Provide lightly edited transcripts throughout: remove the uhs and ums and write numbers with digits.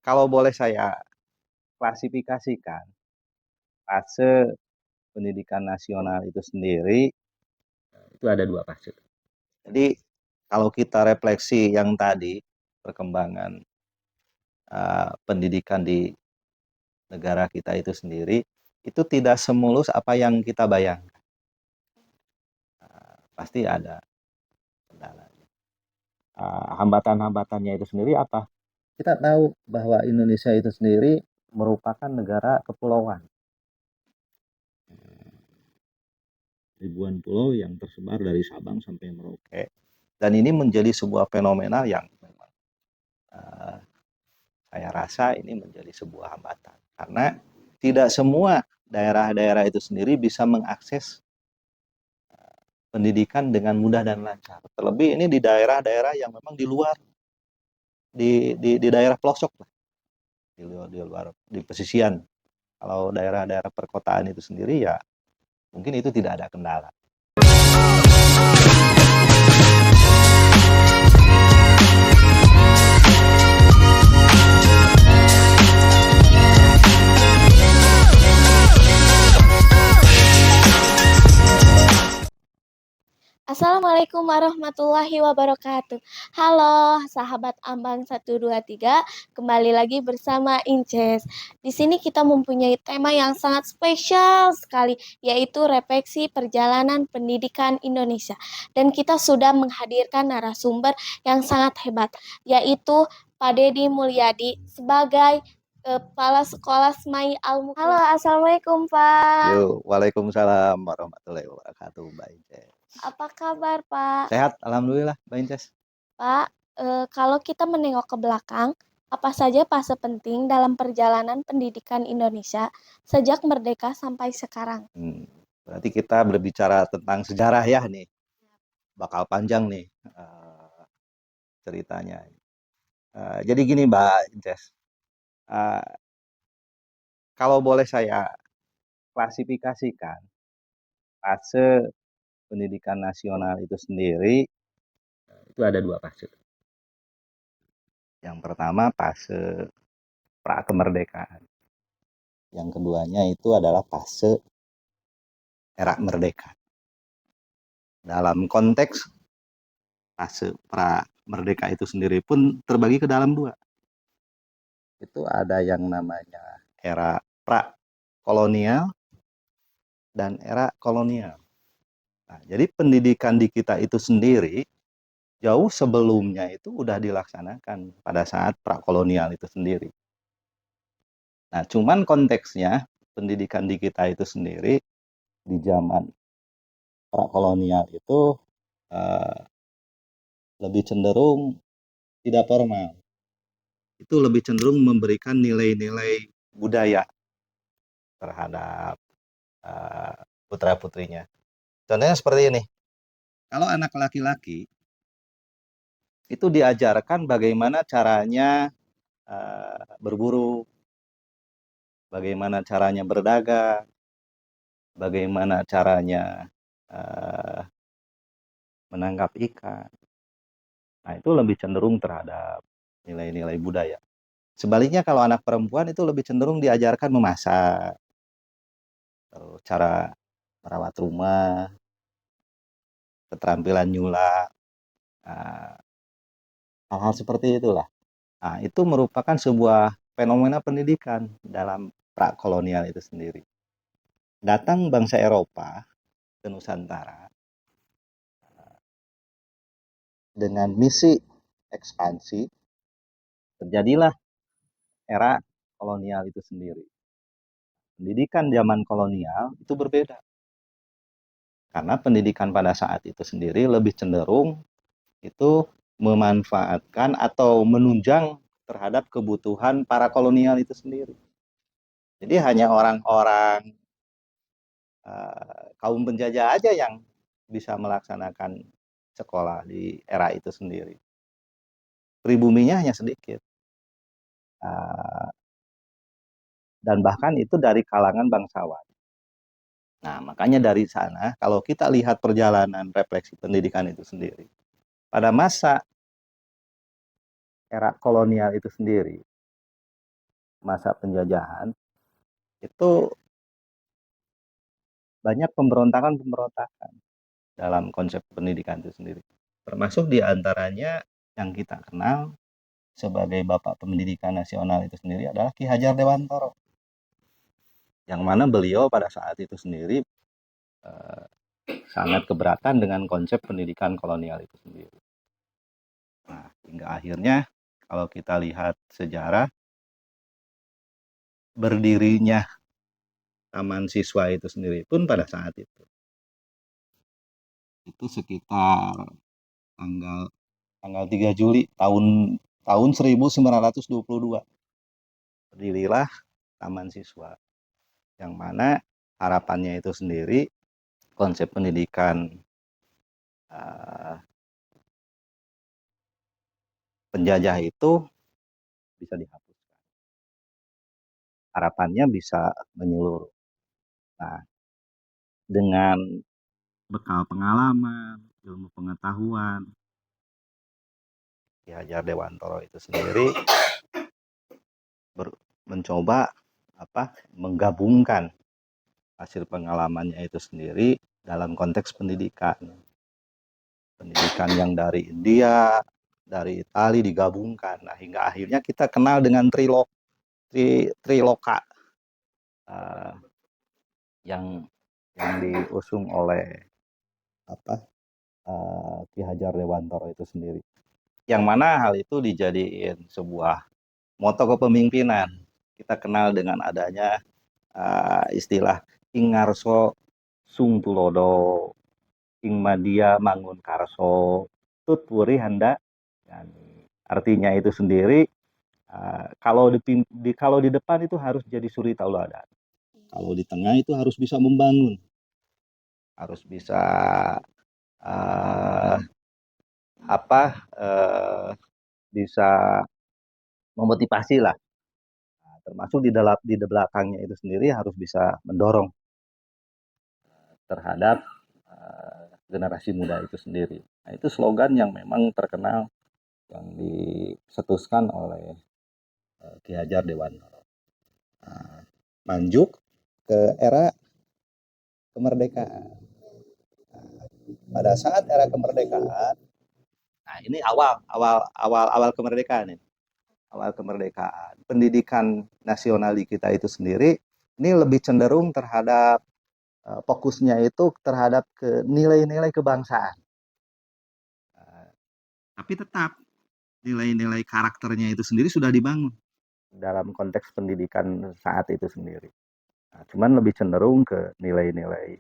Kalau boleh saya klasifikasikan, fase pendidikan nasional itu sendiri, itu ada dua fase. Jadi kalau kita refleksi yang tadi, perkembangan pendidikan di negara kita itu sendiri, itu tidak semulus apa yang kita bayangkan. Pasti ada kendala. Hambatan-hambatannya itu sendiri apa? Kita tahu bahwa Indonesia itu sendiri merupakan negara kepulauan. Ribuan pulau yang tersebar dari Sabang sampai Merauke. Dan ini menjadi sebuah fenomena yang memang saya rasa ini menjadi sebuah hambatan. Karena tidak semua daerah-daerah itu sendiri bisa mengakses pendidikan dengan mudah dan lancar. Terlebih ini di daerah-daerah yang memang di luar, di daerah pelosok lah, di pesisian. Kalau daerah-daerah perkotaan itu sendiri ya mungkin itu tidak ada kendala. Assalamualaikum warahmatullahi wabarakatuh. Halo, sahabat Ambang 123, kembali lagi bersama Inces. Di sini kita mempunyai tema yang sangat spesial sekali, yaitu refleksi perjalanan pendidikan Indonesia. Dan kita sudah menghadirkan narasumber yang sangat hebat, yaitu Pak Deddy Mulyadi sebagai Kepala Sekolah Semai Al-Mukmin. Halo, Assalamualaikum Pak. Yo, waalaikumsalam warahmatullahi wabarakatuh, Mbak Inces. Apa kabar Pak? Sehat, alhamdulillah, Mbak Inces. Pak, kalau kita menengok ke belakang, apa saja fase penting dalam perjalanan pendidikan Indonesia sejak merdeka sampai sekarang? Berarti kita berbicara tentang sejarah ya nih, bakal panjang nih ceritanya. Jadi gini Mbak Inces, uh, kalau boleh saya klasifikasikan fase pendidikan nasional itu sendiri, itu ada dua fase. Yang pertama fase pra kemerdekaan. Yang keduanya itu adalah fase era merdeka. Dalam konteks fase pra merdeka itu sendiri pun terbagi ke dalam dua. Itu ada yang namanya era pra kolonial dan era kolonial. Nah, jadi pendidikan di kita itu sendiri jauh sebelumnya itu udah dilaksanakan pada saat prakolonial itu sendiri. Nah, cuman konteksnya pendidikan di kita itu sendiri di zaman prakolonial itu lebih cenderung tidak formal. Itu lebih cenderung memberikan nilai-nilai budaya terhadap putra-putrinya. Contohnya seperti ini. Kalau anak laki-laki itu diajarkan bagaimana caranya berburu, bagaimana caranya berdagang, bagaimana caranya menangkap ikan. Nah, itu lebih cenderung terhadap nilai-nilai budaya. Sebaliknya kalau anak perempuan itu lebih cenderung diajarkan memasak, cara merawat rumah, keterampilan nyula, hal-hal seperti itulah. Nah, itu merupakan sebuah fenomena pendidikan dalam prakolonial itu sendiri. Datang bangsa Eropa ke Nusantara dengan misi ekspansi, terjadilah era kolonial itu sendiri. Pendidikan zaman kolonial itu berbeda. Karena pendidikan pada saat itu sendiri lebih cenderung itu memanfaatkan atau menunjang terhadap kebutuhan para kolonial itu sendiri. Jadi hanya orang-orang kaum penjajah aja yang bisa melaksanakan sekolah di era itu sendiri. Pribuminya hanya sedikit. Dan bahkan itu dari kalangan bangsawan. Nah, makanya dari sana, kalau kita lihat perjalanan refleksi pendidikan itu sendiri, pada masa era kolonial itu sendiri, masa penjajahan itu banyak pemberontakan-pemberontakan dalam konsep pendidikan itu sendiri. Termasuk diantaranya yang kita kenal sebagai Bapak Pendidikan Nasional itu sendiri adalah Ki Hajar Dewantara. Yang mana beliau pada saat itu sendiri sangat keberatan dengan konsep pendidikan kolonial itu sendiri. Nah, hingga akhirnya kalau kita lihat sejarah berdirinya Taman Siswa itu sendiri pun pada saat itu sekitar tanggal tanggal 3 Juli tahun 1922 berdirilah Taman Siswa, yang mana harapannya itu sendiri konsep pendidikan penjajah itu bisa dihapuskan, harapannya bisa menyeluruh. Nah, dengan bekal pengalaman, ilmu pengetahuan, Ki Hajar Dewantara itu sendiri mencoba menggabungkan hasil pengalamannya itu sendiri dalam konteks pendidikan yang dari India, dari Italia digabungkan. Nah, hingga akhirnya kita kenal dengan Triloka yang diusung oleh Ki Hajar Dewantara itu sendiri. Yang mana hal itu dijadiin sebuah moto kepemimpinan. Kita kenal dengan adanya istilah Ing Ngarso Sung Tulodo, Ing Madia Mangun Karso, Tut Wuri Handa. Artinya itu sendiri, kalau di depan itu harus jadi suri tauladan. Kalau di tengah itu harus bisa membangun, harus bisa bisa memotivasi lah. Nah, termasuk di belakangnya itu sendiri harus bisa mendorong terhadap generasi muda itu sendiri. Nah, itu slogan yang memang terkenal yang dicetuskan oleh Ki Hajar Dewantara. Nah, lanjut ke era kemerdekaan. Nah, pada saat era kemerdekaan, nah ini awal kemerdekaan ini. Awal kemerdekaan. Pendidikan nasional di kita itu sendiri ini lebih cenderung terhadap fokusnya itu terhadap ke nilai-nilai kebangsaan. Tapi tetap nilai-nilai karakternya itu sendiri sudah dibangun dalam konteks pendidikan saat itu sendiri. Nah, cuman lebih cenderung ke nilai-nilai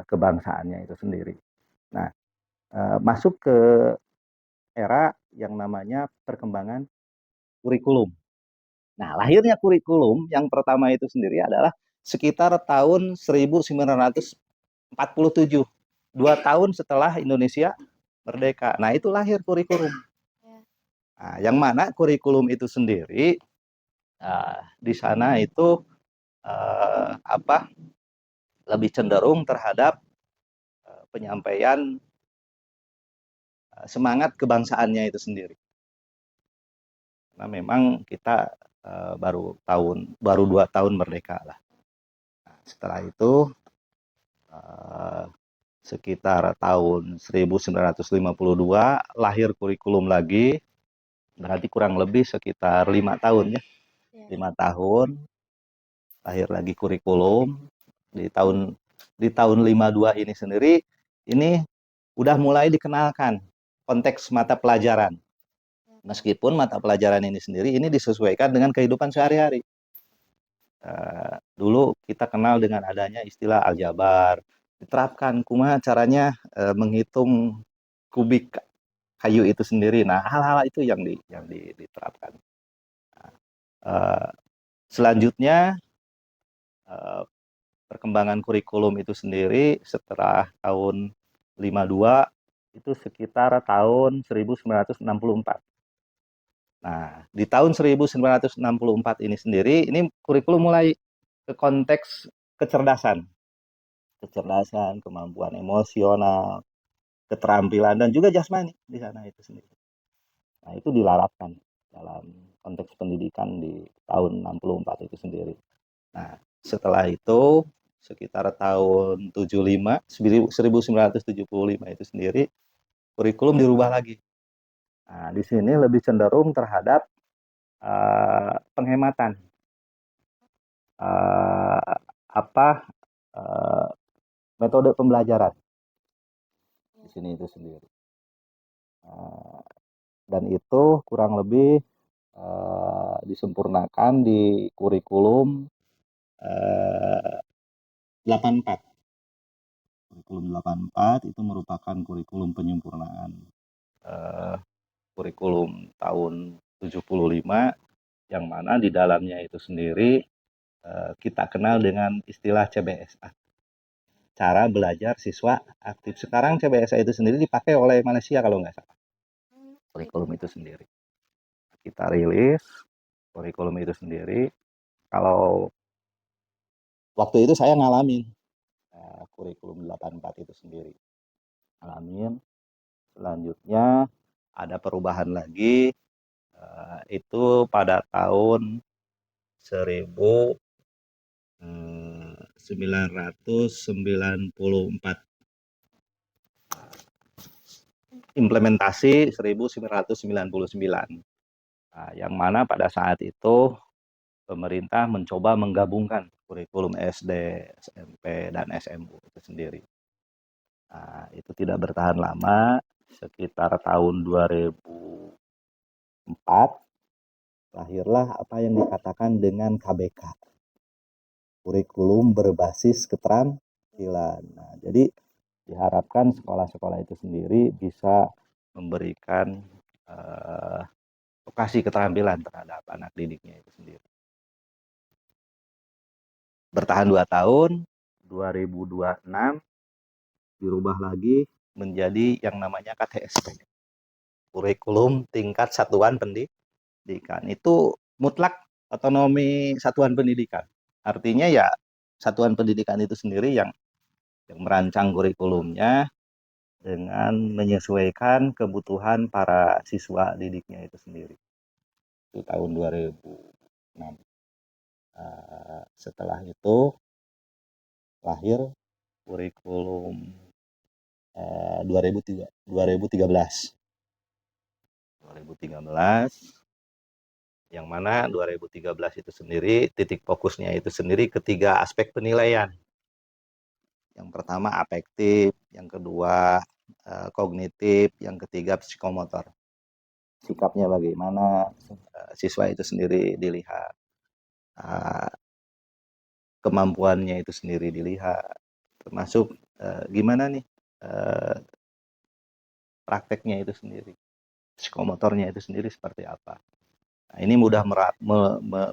kebangsaannya itu sendiri. Nah, masuk ke era yang namanya perkembangan kurikulum. Nah, lahirnya kurikulum yang pertama itu sendiri adalah sekitar tahun 1947, 2 tahun setelah Indonesia merdeka. Nah, itu lahir kurikulum. Nah, yang mana kurikulum itu sendiri di sana itu lebih cenderung terhadap penyampaian semangat kebangsaannya itu sendiri. Nah, memang kita baru 2 tahun merdeka lah. Nah, setelah itu sekitar tahun 1952 lahir kurikulum lagi, berarti kurang lebih sekitar 5 tahun ya. 5 tahun lahir lagi kurikulum. Di tahun 52 ini sendiri ini udah mulai dikenalkan konteks mata pelajaran. Meskipun mata pelajaran ini sendiri ini disesuaikan dengan kehidupan sehari-hari. Dulu kita kenal dengan adanya istilah aljabar, diterapkan kumaha caranya menghitung kubik kayu itu sendiri. Nah, hal-hal itu yang diterapkan. Selanjutnya perkembangan kurikulum itu sendiri setelah tahun 52 itu sekitar tahun 1964. Nah, di tahun 1964 ini sendiri, ini kurikulum mulai ke konteks kecerdasan, kemampuan emosional, keterampilan, dan juga jasmani di sana itu sendiri. Nah, itu dilarapkan dalam konteks pendidikan di tahun 64 itu sendiri. Nah, setelah itu sekitar tahun 75, 1975 itu sendiri kurikulum dirubah lagi. Nah, di sini lebih cenderung terhadap penghematan apa metode pembelajaran di sini itu sendiri. Dan itu kurang lebih disempurnakan di kurikulum 84. Kurikulum 84 itu merupakan kurikulum penyempurnaan kurikulum tahun 75 yang mana di dalamnya itu sendiri kita kenal dengan istilah CBSA. Cara belajar siswa aktif. Sekarang CBSA itu sendiri dipakai oleh Malaysia kalau nggak salah. Kurikulum itu sendiri. Kita rilis kurikulum itu sendiri. Kalau waktu itu saya ngalamin kurikulum 84 itu sendiri. Ngalamin. Selanjutnya ada perubahan lagi. Itu pada tahun 1994. Implementasi 1999. Nah, yang mana pada saat itu pemerintah mencoba menggabungkan kurikulum SD, SMP, dan SMU itu sendiri. Nah, itu tidak bertahan lama, sekitar tahun 2004 lahirlah apa yang dikatakan dengan KBK, kurikulum berbasis keterampilan. Nah, jadi diharapkan sekolah-sekolah itu sendiri bisa memberikan edukasi keterampilan terhadap anak didiknya itu sendiri. Bertahan 2 tahun, 2026 dirubah lagi menjadi yang namanya KTSP, kurikulum tingkat satuan pendidikan. Itu mutlak otonomi satuan pendidikan. Artinya ya satuan pendidikan itu sendiri yang merancang kurikulumnya dengan menyesuaikan kebutuhan para siswa didiknya itu sendiri. Itu tahun 2006. Setelah itu lahir kurikulum 2013 yang mana 2013 itu sendiri titik fokusnya itu sendiri ketiga aspek penilaian. Yang pertama afektif, yang kedua kognitif, yang ketiga psikomotor. Sikapnya bagaimana siswa itu sendiri dilihat, kemampuannya itu sendiri dilihat, termasuk gimana nih prakteknya itu sendiri, psikomotornya itu sendiri seperti apa. Nah, ini mudah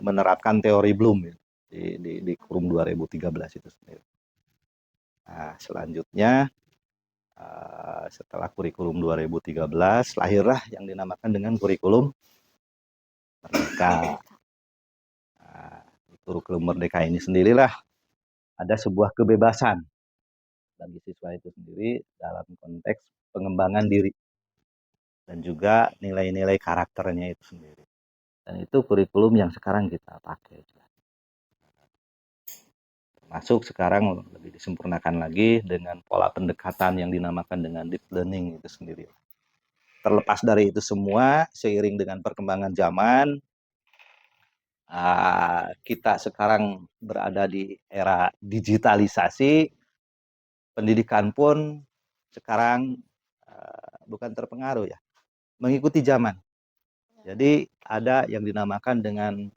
menerapkan teori Bloom ya, di kurum 2013 itu sendiri. Nah, selanjutnya setelah kurikulum 2013 lahirlah yang dinamakan dengan kurikulum Merdeka. Nah, kurikulum Merdeka ini sendirilah ada sebuah kebebasan bagi siswa itu sendiri dalam konteks pengembangan diri dan juga nilai-nilai karakternya itu sendiri. Dan itu kurikulum yang sekarang kita pakai. Masuk sekarang lebih disempurnakan lagi dengan pola pendekatan yang dinamakan dengan deep learning itu sendiri. Terlepas dari itu semua, seiring dengan perkembangan zaman, kita sekarang berada di era digitalisasi, pendidikan pun sekarang bukan terpengaruh ya, mengikuti zaman. Jadi ada yang dinamakan dengan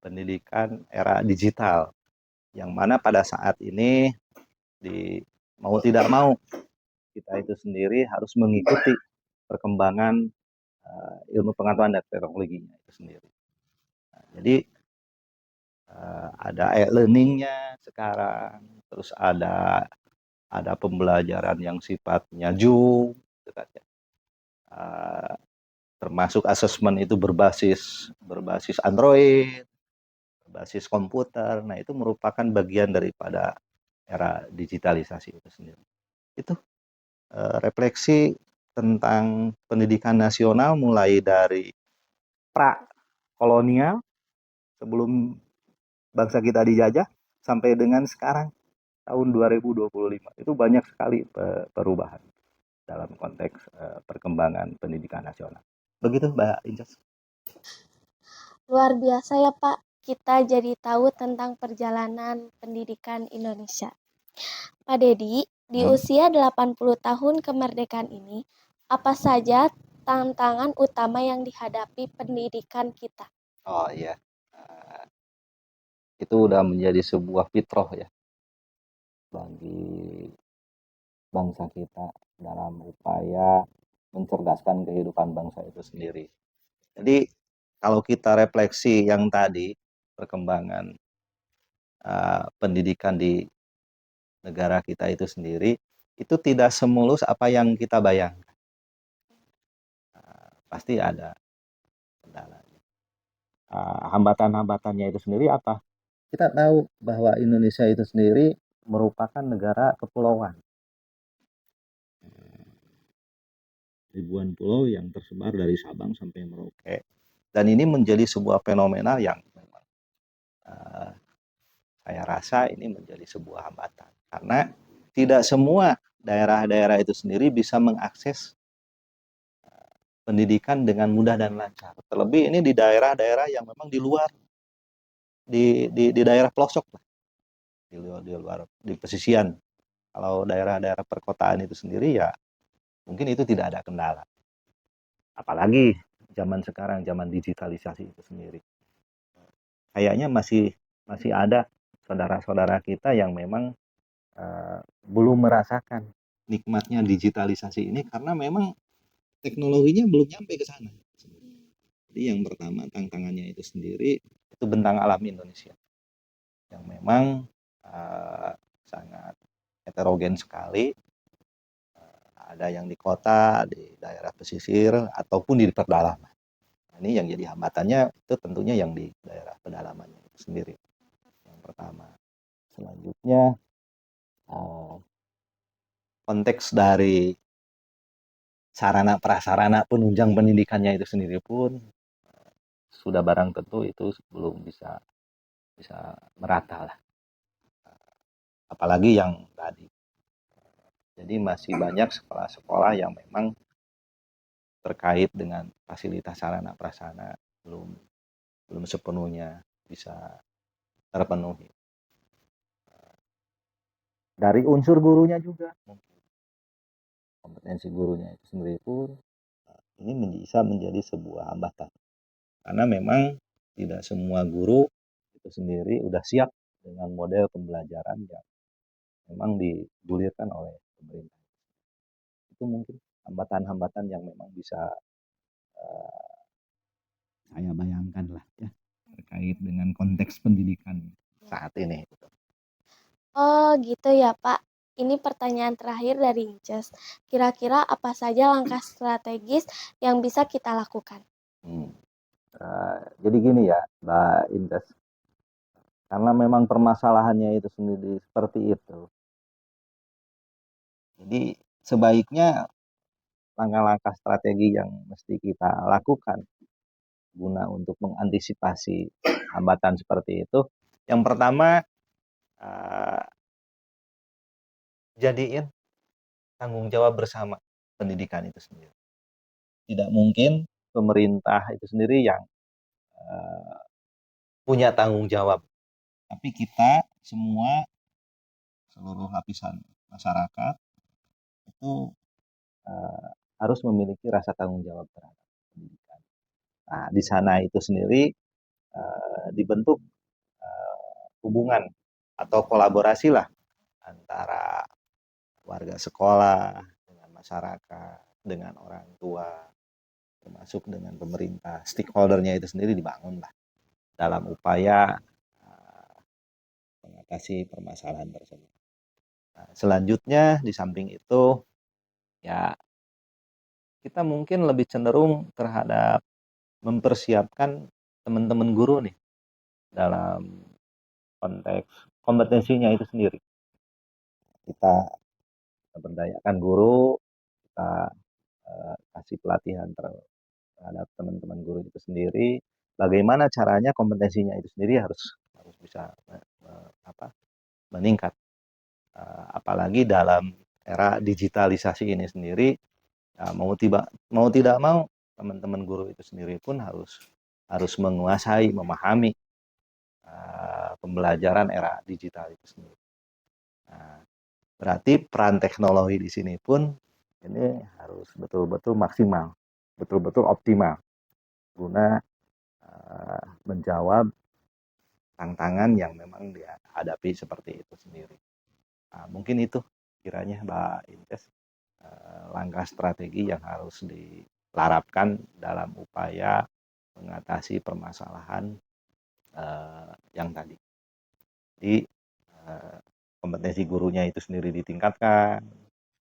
pendidikan era digital, yang mana pada saat ini mau tidak mau kita itu sendiri harus mengikuti perkembangan ilmu pengetahuan dan teknologinya itu sendiri. Nah, jadi ada e-learningnya sekarang, terus ada pembelajaran yang sifatnya Zoom, gitu kan ya. Termasuk asesmen itu berbasis Android, berbasis komputer. Nah, itu merupakan bagian daripada era digitalisasi itu sendiri. Itu refleksi tentang pendidikan nasional mulai dari pra kolonial, sebelum bangsa kita dijajah, sampai dengan sekarang tahun 2025. Itu banyak sekali perubahan dalam konteks perkembangan pendidikan nasional. Begitu Mbak Inces. Luar biasa ya Pak, kita jadi tahu tentang perjalanan pendidikan Indonesia. Pak Dedi, di usia 80 tahun kemerdekaan ini, apa saja tantangan utama yang dihadapi pendidikan kita? Oh iya, itu udah menjadi sebuah fitrah ya bagi bangsa kita dalam upaya mencerdaskan kehidupan bangsa itu sendiri. Jadi kalau kita refleksi yang tadi, perkembangan pendidikan di negara kita itu sendiri, itu tidak semulus apa yang kita bayangkan. Pasti ada kendalanya. Hambatan-hambatannya itu sendiri apa? Kita tahu bahwa Indonesia itu sendiri merupakan negara kepulauan. Ribuan pulau yang tersebar dari Sabang sampai Merauke. Dan ini menjadi sebuah fenomena yang memang saya rasa ini menjadi sebuah hambatan. Karena tidak semua daerah-daerah itu sendiri bisa mengakses pendidikan dengan mudah dan lancar. Terlebih ini di daerah-daerah yang memang di luar, di daerah pelosok, di pesisian. Kalau daerah-daerah perkotaan itu sendiri ya mungkin itu tidak ada kendala. Apalagi zaman sekarang, zaman digitalisasi itu sendiri. Kayaknya masih ada saudara-saudara kita yang memang belum merasakan nikmatnya digitalisasi ini karena memang teknologinya belum nyampe ke sana. Jadi yang pertama tantangannya itu sendiri itu bentang alam Indonesia yang memang sangat heterogen sekali. Ada yang di kota, di daerah pesisir, ataupun di pedalaman. Ini yang jadi hambatannya itu tentunya yang di daerah pedalamannya itu sendiri. Yang pertama. Selanjutnya konteks dari sarana prasarana penunjang pendidikannya itu sendiri pun sudah barang tentu itu belum bisa merata lah. Apalagi yang tadi. Jadi masih banyak sekolah-sekolah yang memang terkait dengan fasilitas sarana prasarana belum sepenuhnya bisa terpenuhi. Dari unsur gurunya juga mungkin kompetensi gurunya itu sendiri pun ini bisa menjadi sebuah hambatan karena memang tidak semua guru itu sendiri udah siap dengan model pembelajaran yang memang digulirkan oleh pemerintah. Itu mungkin hambatan-hambatan yang memang bisa saya bayangkan lah ya terkait dengan konteks pendidikan saat ini. Oh gitu ya Pak. Ini pertanyaan terakhir dari Inces. Kira-kira apa saja langkah strategis yang bisa kita lakukan? Jadi gini ya Mbak Indes, karena memang permasalahannya itu sendiri seperti itu. Jadi sebaiknya langkah-langkah strategi yang mesti kita lakukan guna untuk mengantisipasi hambatan seperti itu. Yang pertama, jadiin tanggung jawab bersama pendidikan itu sendiri. Tidak mungkin pemerintah itu sendiri yang punya tanggung jawab, tapi kita semua seluruh lapisan masyarakat itu harus memiliki rasa tanggung jawab terhadap pendidikan. Nah, di sana itu sendiri dibentuk hubungan atau kolaborasi lah antara warga sekolah dengan masyarakat, dengan orang tua, termasuk dengan pemerintah. Stakeholdernya itu sendiri dibangun lah dalam upaya mengatasi permasalahan tersebut. Nah, selanjutnya di samping itu ya kita mungkin lebih cenderung terhadap mempersiapkan teman-teman guru nih dalam konteks kompetensinya itu sendiri. Kita berdayakan guru, kita kasih pelatihan terhadap teman-teman guru itu sendiri, bagaimana caranya kompetensinya itu sendiri harus bisa meningkat. Apalagi dalam era digitalisasi ini sendiri, mau tidak mau teman-teman guru itu sendiri pun harus menguasai, memahami pembelajaran era digital itu sendiri. Nah, berarti peran teknologi di sini pun ini harus betul-betul maksimal, betul-betul optimal guna menjawab tantangan yang memang dihadapi seperti itu sendiri. Nah, mungkin itu kiranya Mbak Intes langkah strategi yang harus dilarapkan dalam upaya mengatasi permasalahan yang tadi. Jadi kompetensi gurunya itu sendiri ditingkatkan,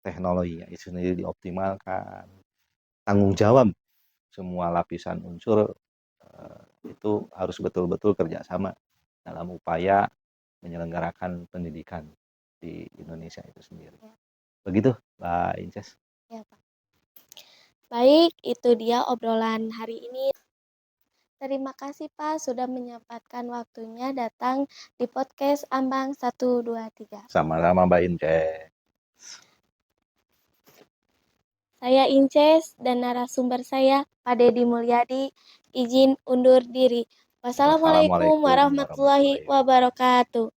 teknologinya itu sendiri dioptimalkan, tanggung jawab semua lapisan unsur itu harus betul-betul kerjasama dalam upaya menyelenggarakan pendidikan di Indonesia itu sendiri. Begitu, Mbak Inces. Ya, Pak. Baik, itu dia obrolan hari ini. Terima kasih Pak sudah menyempatkan waktunya datang di podcast Ambang 123. Sama-sama Mbak Inces. Saya Inces dan narasumber saya Pak Deddy Mulyadi izin undur diri. Wassalamualaikum warahmatullahi wabarakatuh.